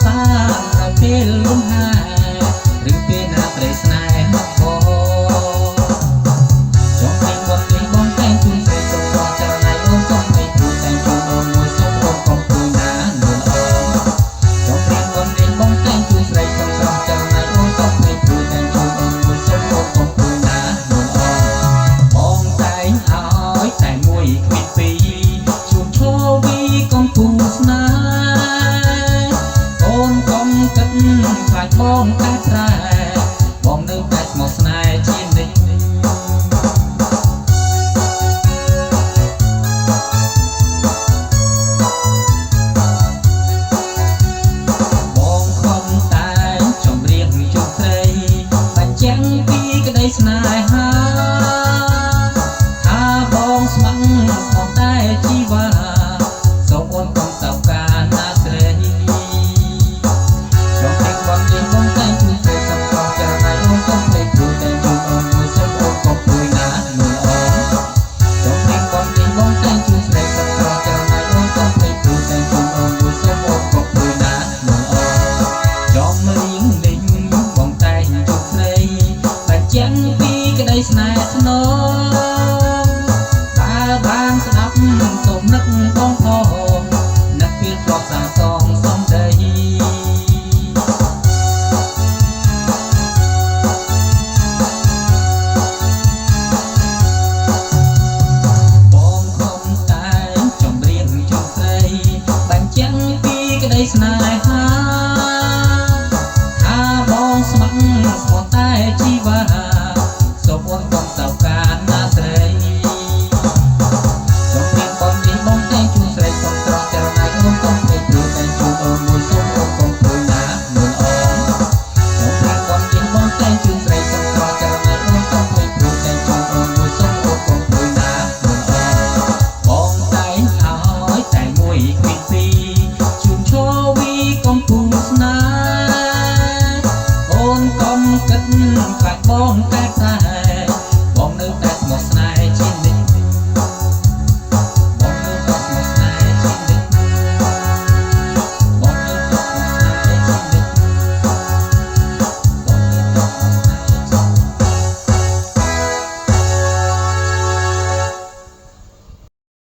សានៅពេលលំហាឬពេលណាត្រីស្នេហ៍ខចង់ពេញវត្តនេះបងតែងជូនស្រីសុំបងចរណៃអូនសុំឲ្យទូតែងជូនអូនមួយសុំរកកុំគួយណានួនអូចង់ពេញវត្តនេះបងតែងជូនស្រីសុំស្រស់ចរណៃអូនសុំឲ្យទូតែងជូនអូនមួយសុំរកកុំគួយណានួនអូបងតែងឲ្យតែមួយគ្មានពីរជួបឈរវីកុំគូស្នេហ៍អូនកុំគិតខ្លាចបងតែប្រែ